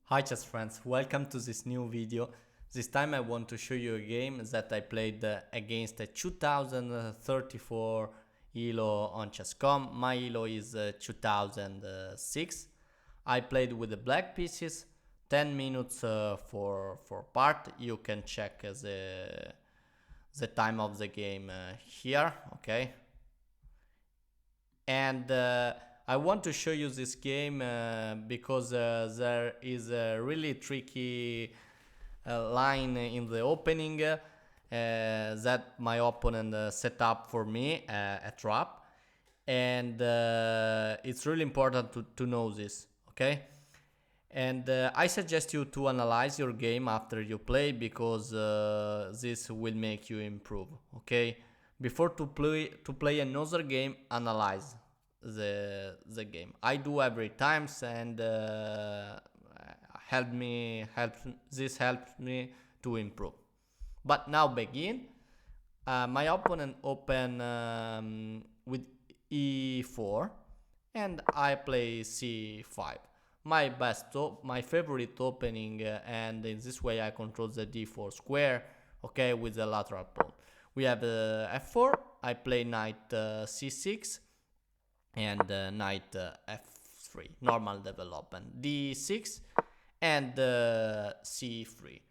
Hi chess friends, welcome to this new video. This time I want to show you a game that I played against a 2034 ELO on chess.com. My ELO is 2006. I played with the black pieces, 10 minutes for part. You can check the time of the game here, okay? And I want to show you this game because there is a really tricky line in the opening that my opponent set up for me, a trap, and it's really important to know this, okay? And I suggest you to analyze your game after you play because this will make you improve, okay? Before to play another game, analyze the game. I do every times, and this helps me to improve. But now begin. My opponent open with e4, and I play c5. My favorite opening, and in this way I control the d4 square, okay, with the lateral pawn. We have f4. I play knight c6 and knight f3, normal development, d6 and c3.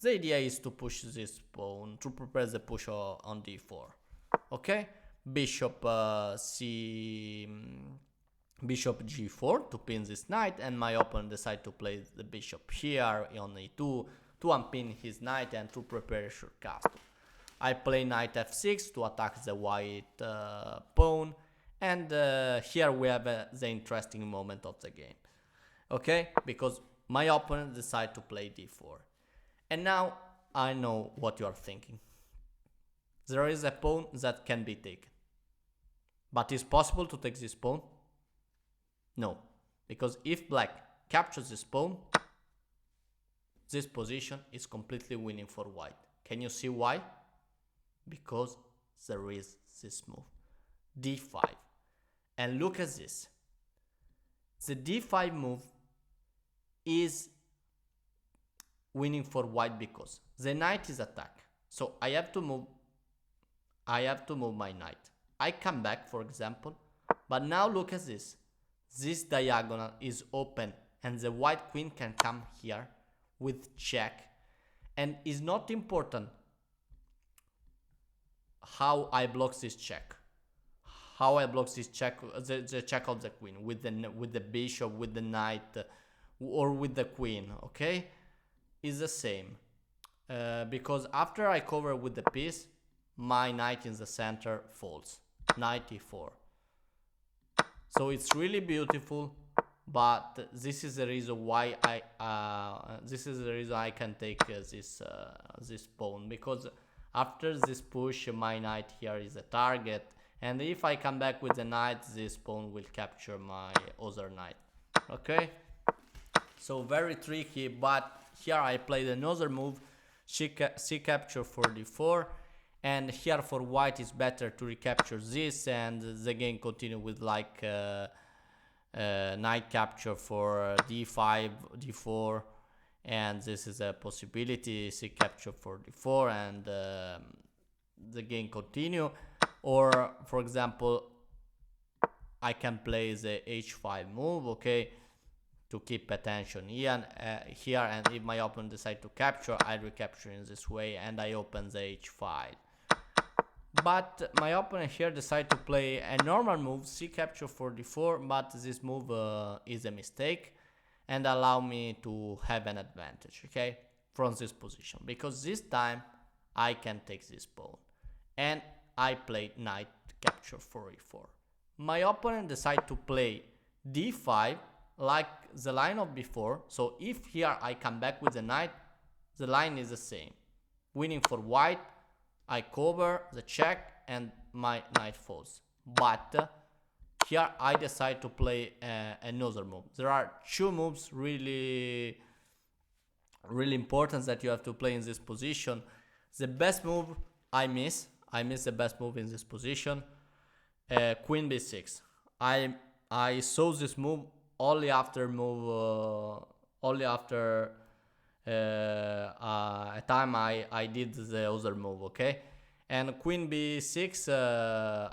The idea is to push this pawn, to prepare the push on d4, okay? Bishop bishop g4 to pin this knight, and my opponent decide to play the bishop here on e2 to unpin his knight and to prepare a short castle. I play knight f6 to attack the white pawn, and here we have the interesting moment of the game, okay? Because my opponent decide to play d4, and now I know what you are thinking. There is a pawn that can be taken, but is possible to take this pawn? No, because if black captures this pawn, this position is completely winning for white. Can you see why? Because there is this move, d5. And look at this. The d5 move is winning for white because the knight is attacked. So I have to move my knight. I come back, for example, but now look at this. This diagonal is open, and the white queen can come here with check, and it's not important how I block this check. How I block this check, the check of the queen with the bishop, with the knight, or with the queen, okay, is the same. Because after I cover with the piece, my knight in the center falls, knight e4. So it's really beautiful, but this is the reason why I can take this pawn, because after this push my knight here is a target, and if I come back with the knight, this pawn will capture my other knight, okay? So very tricky, but here I played another move, c capture for d4, and here for white is better to recapture this, and the game continue with like knight capture for d5, d4, and this is a possibility, c capture for d4, and the game continue. Or for example, I can play the h5 move, okay, to keep attention here, and if my opponent decide to capture, I recapture in this way, and I open the h5. But my opponent here decide to play a normal move, c capture for d4, but this move is a mistake and allow me to have an advantage, okay, from this position, because this time I can take this pawn, and I played knight capture for e4. My opponent decide to play d5 like the line of before, so if here I come back with the knight, the line is the same, winning for white. I cover the check and my knight falls. But here I decide to play another move. There are two moves really important that you have to play in this position. The best move I miss the best move in this position, queen b6. I saw this move only after move only after a time I did the other move, okay? And queen b6,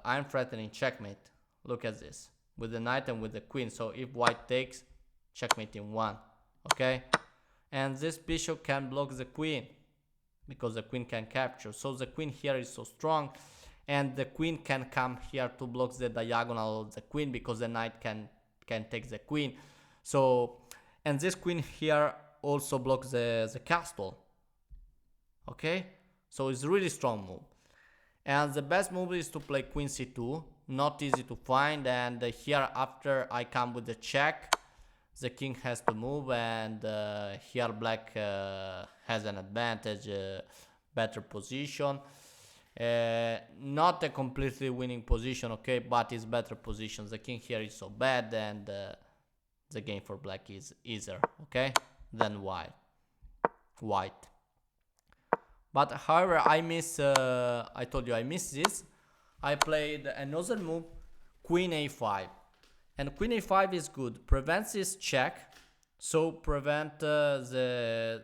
I'm threatening checkmate. Look at this, with the knight and with the queen. So if white takes, checkmate in one, okay? And this bishop can block the queen, because the queen can capture. So the queen here is so strong, and the queen can come here to block the diagonal of the queen, because the knight can take the queen. So, and this queen here also blocks the castle, okay? So it's a really strong move. And the best move is to play queen c2, not easy to find. And here after I come with the check, the king has to move, and here black has an advantage, better position. Not a completely winning position, okay, but it's better position. The king here is so bad, and the game for black is easier, okay, than white. But however, I miss, I told you I miss this. I played another move, queen a5. And queen a5 is good, prevents this check, so prevent the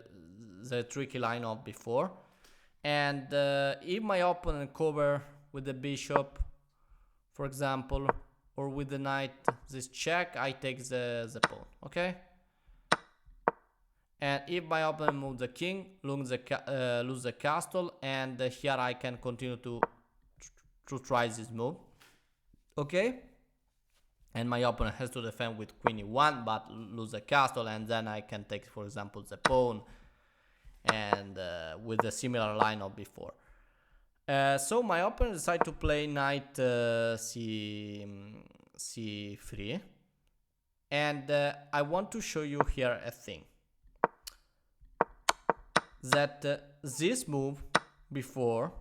tricky line of before. And if my opponent cover with the bishop, for example, or with the knight, this check, I take the pawn, okay? And if my opponent move the king, lose the castle, and here I can continue to try this move, okay? And my opponent has to defend with queen e1, but lose the castle, and then I can take, for example, the pawn, and with a similar line of before. So my opponent decided to play knight c3, and I want to show you here a thing, that this move before,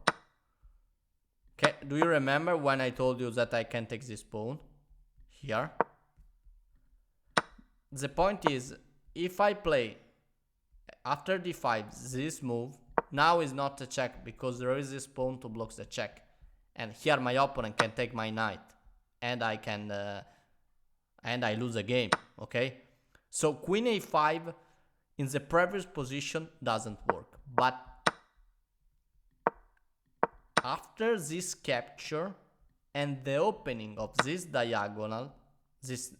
okay, do you remember when I told you that I can take this pawn here? The point is, if I play after d5 this move, now is not a check, because there is this pawn to block the check, and here my opponent can take my knight, and I can and I lose the game, okay? So queen a5 in the previous position doesn't work, but after this capture and the opening of this diagonal, this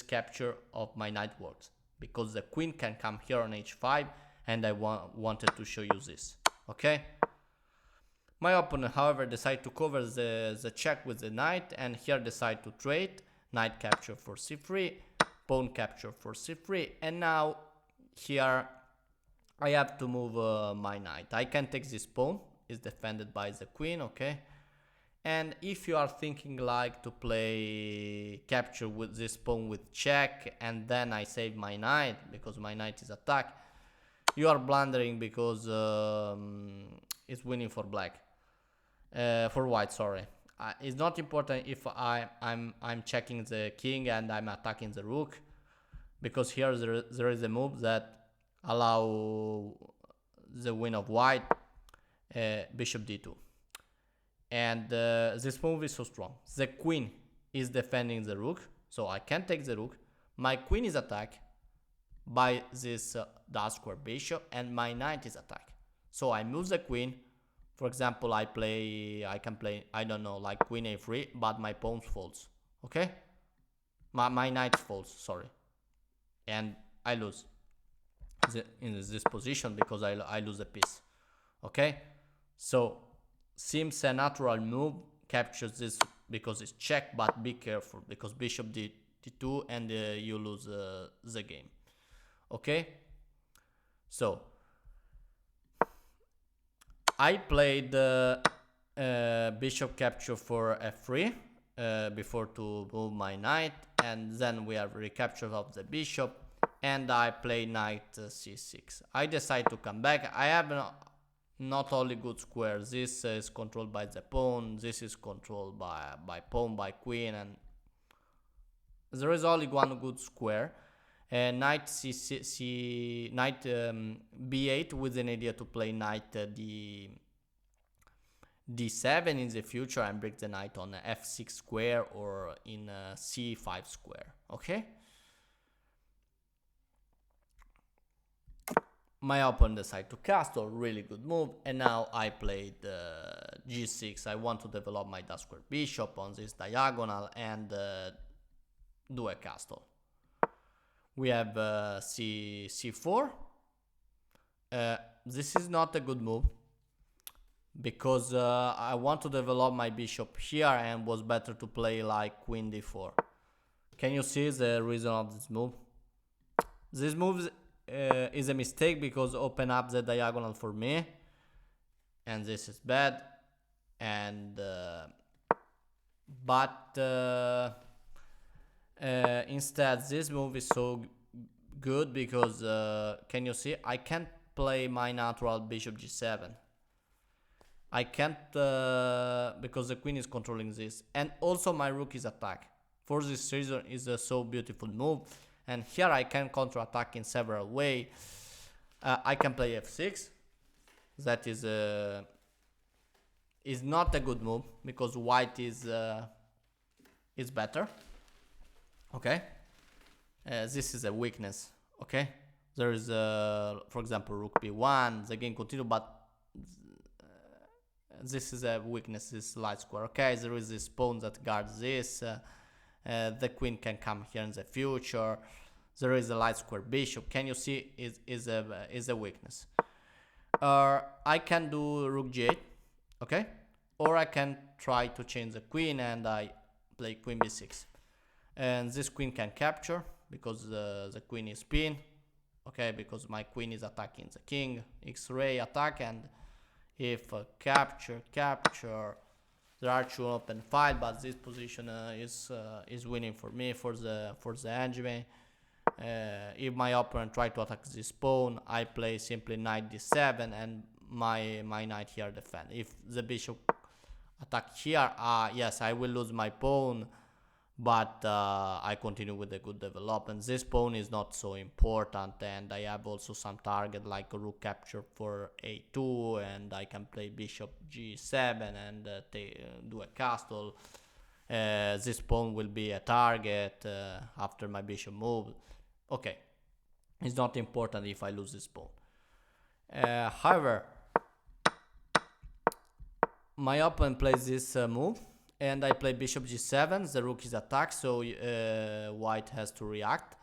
capture of my knight works, because the queen can come here on h5, and I wanted to show you this, okay? My opponent, however, decided to cover the check with the knight, and here decide to trade, knight capture for c3, pawn capture for c3, and now here I have to move my knight. I can take this pawn, is defended by the queen, okay? And if you are thinking like to play capture with this pawn with check, and then I save my knight because my knight is attacked, you are blundering, because it's winning for black, for white, sorry. It's not important if I'm checking the king and I'm attacking the rook, because here there is a move that allow the win of white, bishop d2. And this move is so strong. The queen is defending the rook, so I can't take the rook. My queen is attacked by this dark square bishop, and my knight is attacked. So I move the queen. For example, I can play, I don't know, like queen a3, but my pawn falls, okay? My knight falls, sorry. And I lose in this position, because I lose a piece, okay? So seems a natural move, captures this because it's check, but be careful, because bishop d2 and you lose the game, okay? So I played bishop capture for f3 before to move my knight, and then we have recapture of the bishop, and I play knight c6. I decide to come back. I have not only good squares, this is controlled by the pawn, this is controlled by pawn, by queen, and there is only one good square. Knight knight b8, with an idea to play knight d7 in the future, and break the knight on f6 square or in c5 square, okay? My opponent decided to castle, really good move, and now I played g6. I want to develop my dark square bishop on this diagonal and do a castle. We have c4. This is not a good move because I want to develop my bishop here and was better to play like queen d4. Can you see the reason of this move? This move is a mistake because open up the diagonal for me, and this is bad. And instead this move is so good because can you see I can't play my natural bishop g7. I can't because the queen is controlling this, and also my rook is attacked. For this reason is a so beautiful move, and here I can counter attack in several ways. I can play f6. That is not a good move because white is better. Okay, this is a weakness. Okay, there is for example rook b1. The game continue, but this is a weakness. This light square. Okay, there is this pawn that guards this. The queen can come here in the future. There is a light square bishop. Can you see is a weakness? I can do rook g8, okay, or I can try to change the queen and I play queen b6, and this queen can capture because the queen is pinned, okay, because my queen is attacking the king. X-ray attack, and if capture, there are two open file, but this position is winning for me for the endgame. If my opponent try to attack this pawn, I play simply knight d7 and my knight here defend. If the bishop attack here, yes, I will lose my pawn, but I continue with a good development. This pawn is not so important, and I have also some target like a rook capture for a2, and I can play bishop g7 and do a castle. This pawn will be a target after my bishop move. Okay, it's not important if I lose this pawn. However, my opponent plays this move, and I play bishop g7. The rook is attacked, so white has to react,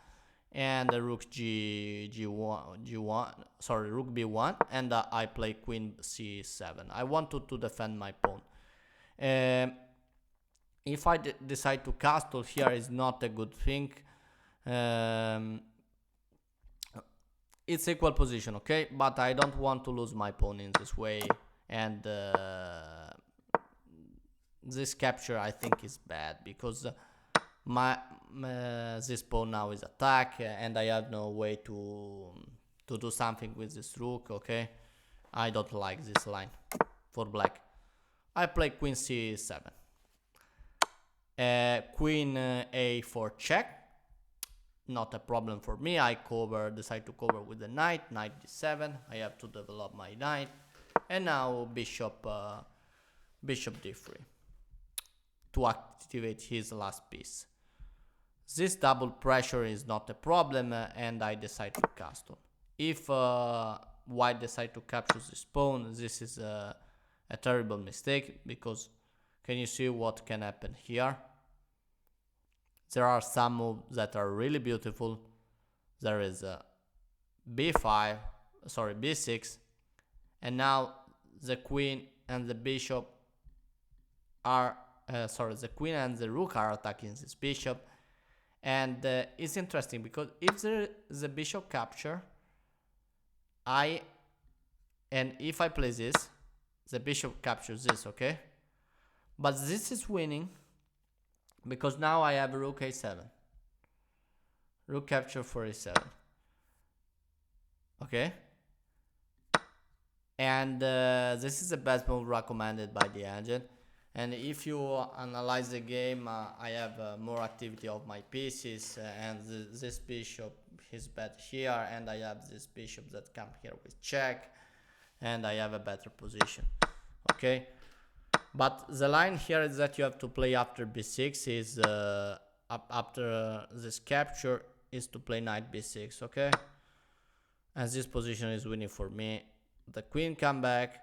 and the rook g1, sorry, rook b1, and I play queen c7. I want to defend my pawn. If I decide to castle here, is not a good thing. It's equal position, okay, but I don't want to lose my pawn in this way, and this capture I think is bad because this pawn now is attacked, and I have no way to do something with this rook. Okay, I don't like this line for black. I play queen c7, queen a4 check. Not a problem for me. I decide to cover with the knight d7. I have to develop my knight, and now bishop d3 to activate his last piece. This double pressure is not a problem, and I decide to castle. If white decide to capture this pawn, this is a terrible mistake, because can you see what can happen here? There are some moves that are really beautiful. There is a b6, and now the queen and the bishop are the queen and the rook are attacking this bishop, and it's interesting because if the bishop capture, if I play this, the bishop captures this, okay, but this is winning because now I have rook a7, rook capture for a7, okay, and this is the best move recommended by the engine. And if you analyze the game, I have more activity of my pieces, and this bishop is bad here, and I have this bishop that come here with check, and I have a better position, okay. But the line here is that you have to play after b6 is after this capture is to play knight b6, okay. and this position is winning for me. The queen come back,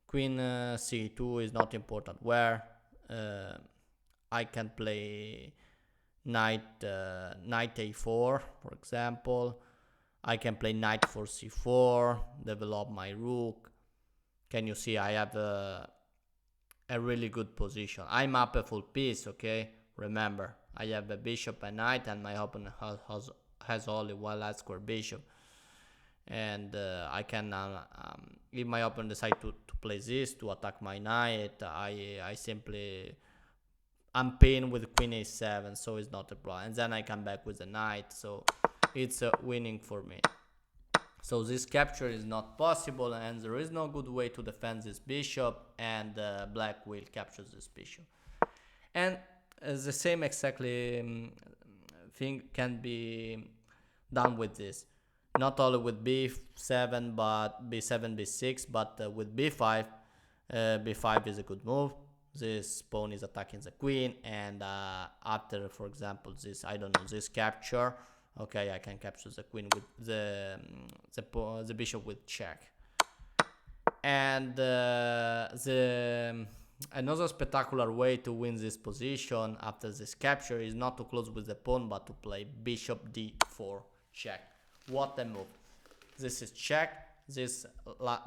queen c2 is not important where. I can play knight a4, for example. I can play knight for c4, develop my rook. Can you see I have a really good position? I'm up a full piece, okay? Remember, I have a bishop and knight, and my opponent has only one light square bishop. And I can, if my opponent decide to play this to attack my knight, I simply unpin with queen a7, so it's not a problem. And then I come back with the knight, so it's winning for me. So this capture is not possible, and there is no good way to defend this bishop, and black will capture this bishop. And the same exactly thing can be done with this. Not only with b7, but b7, b6, but with b5. b5 is a good move. This pawn is attacking the queen, and after, for example, this, I don't know, this capture, okay, I can capture the queen with the bishop with check. And another spectacular way to win this position after this capture is not to close with the pawn, but to play bishop d4 check. What a move! This is check. This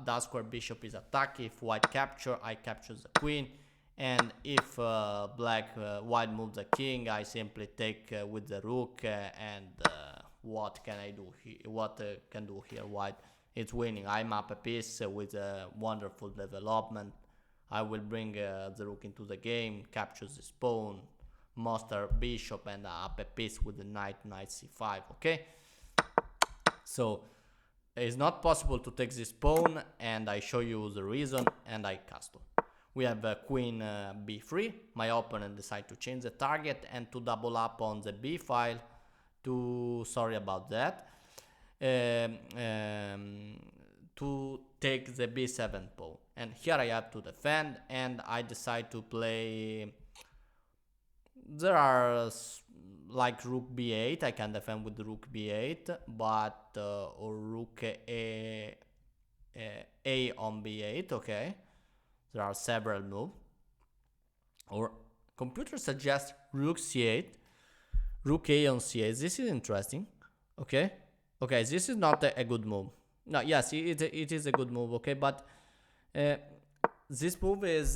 dark square bishop is attacked. If white capture, I capture the queen. And if white moves the king, I simply take with the rook, and what can I do here? What can do here? White, it's winning. I'm up a piece with a wonderful development. I will bring the rook into the game, capture this pawn, master bishop, and up a piece with the knight c5. Okay, so it's not possible to take this pawn, and I show you the reason, and I castle. We have queen b3. My opponent decides to change the target and to double up on the b file. Sorry about that. To take the b7 pawn. And here I have to defend, and I decide to play. There are like rook b8. I can defend with rook b8, but or rook a on b8. Okay. There are several moves. Or computer suggests rook c8, rook a on c8. This is interesting. Okay, this is not a good move. No, yes, it is a good move. Okay, but this move is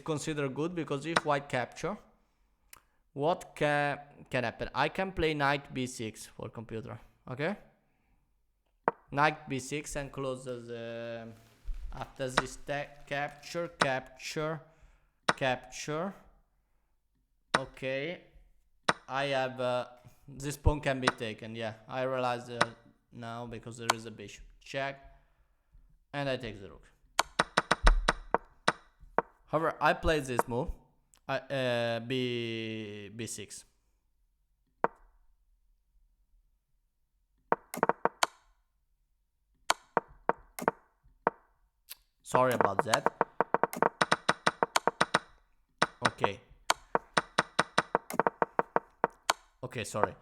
considered good because if white capture, what can happen? I can play knight b6 for computer. Okay, knight b6 and close the. After this capture. Okay, I have this pawn can be taken. Yeah, I realize now because there is a bishop check, and I take the rook. However, I played this move, b6. Sorry about that. Okay, sorry.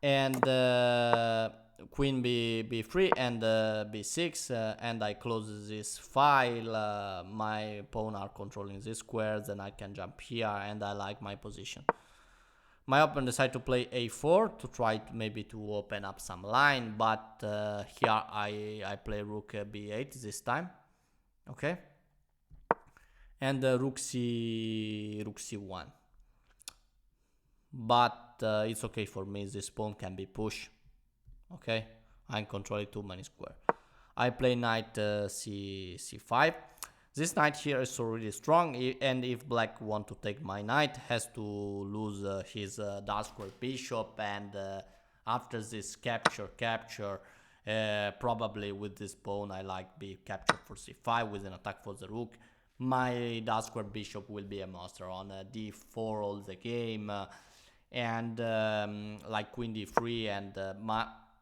And queen b3 and b6, and I close this file. My pawn are controlling this square, then I can jump here, and I like my position. My opponent decided to play a4 to try maybe to open up some line, but here I play rook b8 this time. Okay, and rook c1, but it's okay for me. This pawn can be pushed. Okay, I'm controlling too many squares. I play knight c5. This knight here is already strong, and if black want to take my knight, has to lose his dark square bishop, and after this capture, probably with this pawn I like be captured for c5 with an attack for the rook. My dark square bishop will be a monster on d4 all the game, and like queen d3, and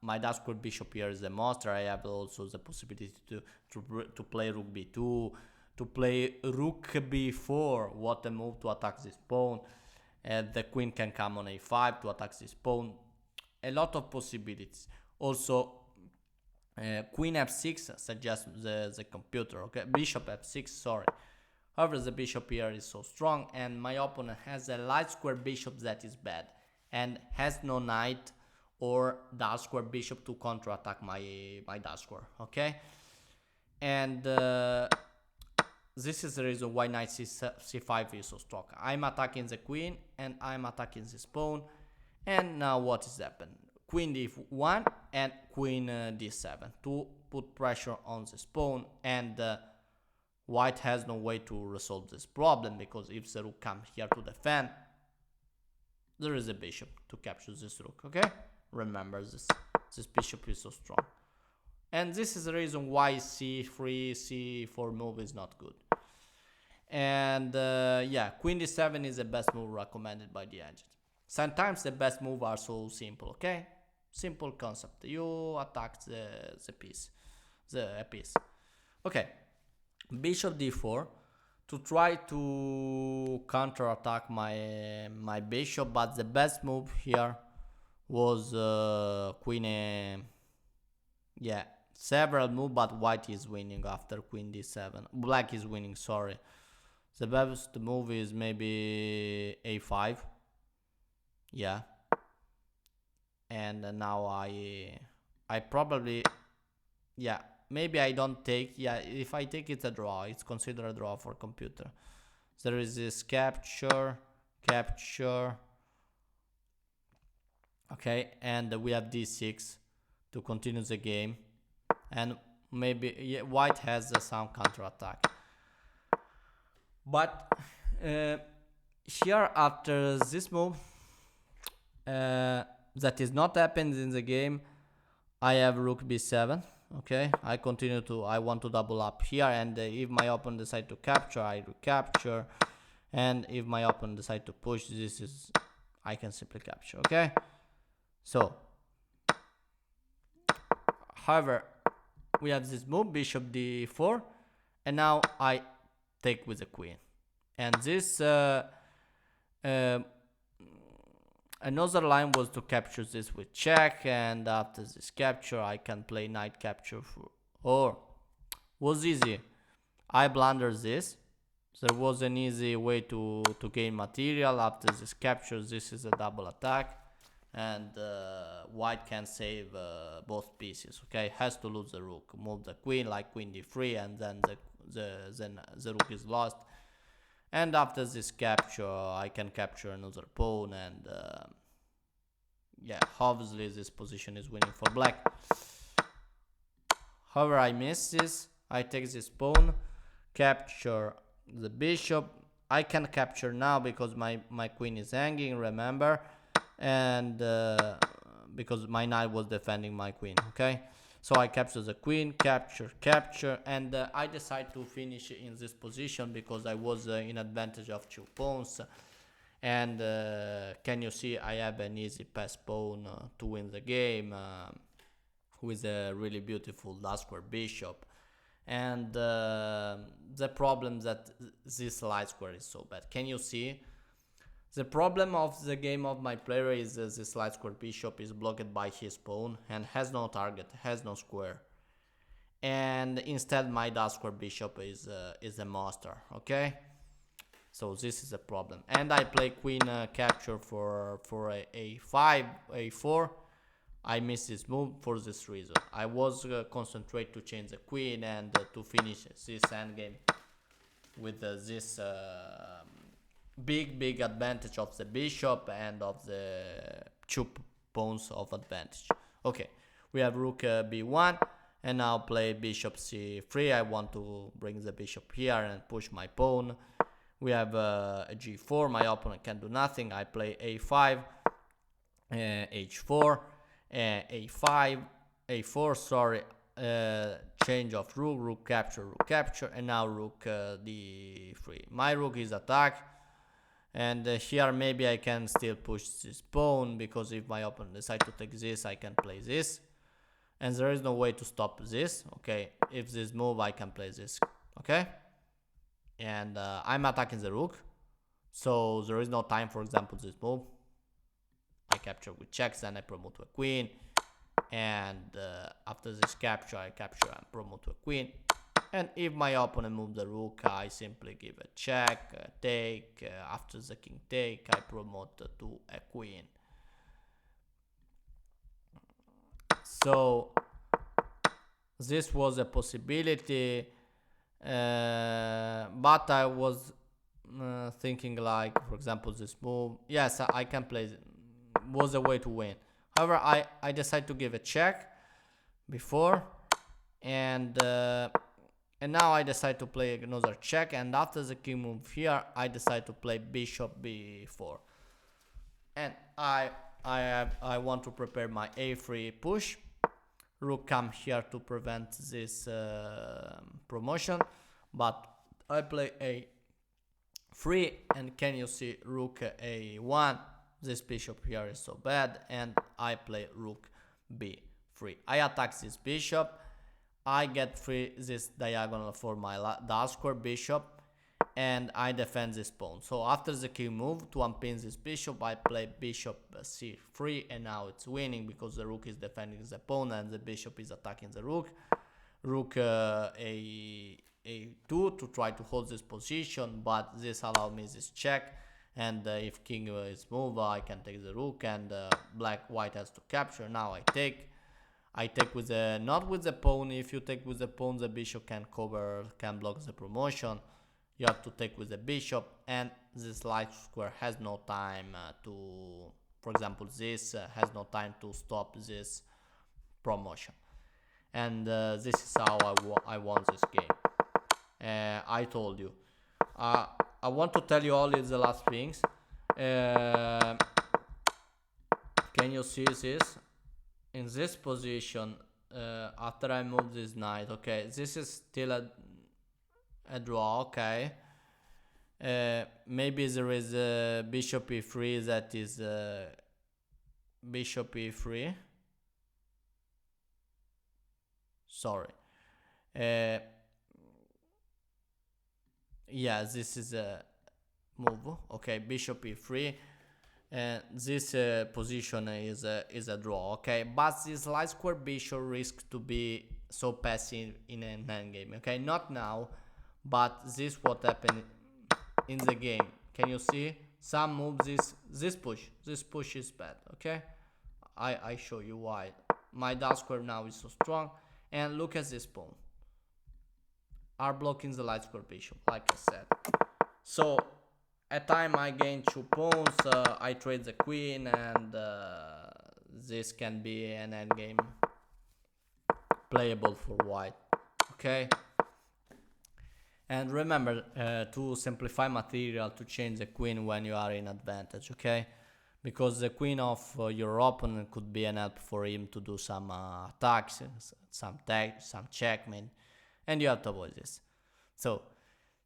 my dark square bishop here is a monster. I have also the possibility to play rook b2, to play rook b4. What a move to attack this pawn. The queen can come on a5 to attack this pawn. A lot of possibilities. Also, queen f6 suggests the computer, okay? Bishop f6, sorry. However, the bishop here is so strong, and my opponent has a light square bishop that is bad, and has no knight or dark square bishop to counterattack my dark square, okay? And this is the reason why knight c5 is so strong. I'm attacking the queen, and I'm attacking this pawn, and now what is happening? Queen d1 and queen d7 to put pressure on this pawn, and white has no way to resolve this problem, because if the rook comes here to defend, there is a bishop to capture this rook, okay? Remember this bishop is so strong. And this is the reason why c3, c4 move is not good. And yeah, queen d7 is the best move recommended by the agent. Sometimes the best moves are so simple, okay? Simple concept. You attack the piece, a piece. Okay, bishop d4 to try to counterattack my bishop, but the best move here was queen yeah, several moves, but white is winning after queen d7. Black is winning, sorry. The best move is maybe a5. Yeah. And now I probably, yeah, maybe I don't take. Yeah, if I take, it's a draw. It's considered a draw for computer. There is this capture. Okay, and we have d6 to continue the game, and maybe, yeah, white has some counter attack. But here, after this move, that is not happened in the game, I have rook b7. Okay, I want to double up here, and if my opponent decide to capture, I recapture, and if my opponent decide to push, I can simply capture. Okay, so however, we have this move, bishop d4, and now I take with the queen, and this another line was to capture this with check, and after this capture I can play knight capture or was easy. I blundered this. There was an easy way to gain material. After this capture, this is a double attack, and white can save both pieces. Okay, has to lose the rook, move the queen like queen d3, and then the rook is lost. And after this capture, I can capture another pawn, and yeah, obviously this position is winning for black. However, I miss this. I take this pawn, capture the bishop. I can capture now because my queen is hanging, remember, and because my knight was defending my queen. Okay, so I capture the queen, capture, and I decide to finish in this position because I was in advantage of 2 pawns. And can you see, I have an easy pass pawn to win the game with a really beautiful last square bishop. And the problem that this light square is so bad. Can you see? The problem of the game of my player is this light square bishop is blocked by his pawn and has no target, has no square. And instead my dark square bishop is a monster, okay? So this is a problem. And I play queen capture for a5, a4. I missed this move for this reason. I was concentrate to change the queen and to finish this endgame with this big advantage of the bishop and of the 2 pawns of advantage. Okay, we have rook b1, and now play bishop c3. I want to bring the bishop here and push my pawn. We have a g4. My opponent can do nothing. I play a5, h4, a5, a4. Sorry, change of rook capture, and now rook d3. My rook is attacked, and here maybe I can still push this pawn, because if my opponent decides to take this, I can play this, and there is no way to stop this. Okay, if this move, I can play this. Okay, and I'm attacking the rook, so there is no time, for example, this move. I capture with checks, then I promote to a queen, and after this capture I capture and promote to a queen. And if my opponent moves the rook, I simply give a check, take. After the king take, I promote to a queen. So this was a possibility, but I was thinking like, for example, this move. Yes, I can play. Was a way to win. However, I decided to give a check before, and now I decide to play another check, and after the king move here, I decide to play bishop b4, and I want to prepare my a3 push. Rook come here to prevent this promotion, but I play a3, and can you see rook a1? This bishop here is so bad, and I play rook b3. I attack this bishop. I get free this diagonal for my dark square bishop, and I defend this pawn. So after the king move to unpin this bishop, I play bishop c3, and now it's winning because the rook is defending the pawn and the bishop is attacking the rook. Rook a2 to try to hold this position, but this allows me this check, and if king is moved, I can take the rook, and white has to capture. Now I take with the, not with the pawn. If you take with the pawn, the bishop can block the promotion. You have to take with the bishop, and this light square has no time for example, this has no time to stop this promotion. And this is how I won this game. I told you. I want to tell you only the last things. Can you see this? In this position, after I move this knight, okay, this is still a draw, okay. Maybe there is a bishop e3 that is bishop e3. Sorry. Yeah, this is a move. Okay, bishop e3. And this position is a draw, okay, but this light square bishop risks to be so passive in an endgame, okay, not now, but this what happened in the game. Can you see some moves? This push is bad, okay. I show you why. My dark square now is so strong, and look at this pawn are blocking the light square bishop, like I said. So at time I gain 2 pawns, I trade the queen, and this can be an endgame playable for white, okay. And remember to simplify material to change the queen when you are in advantage, okay, because the queen of your opponent could be an help for him to do some attacks, some checkmate, and you have to avoid this. So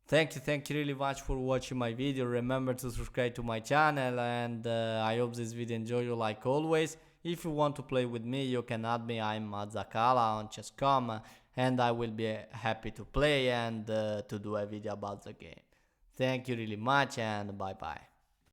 thank you really much for watching my video. Remember to subscribe to my channel, and I hope this video enjoy you like always. If you want to play with me, you can add me. I'm Zakala on Chess.com, and I will be happy to play and to do a video about the game. Thank you really much, and bye bye.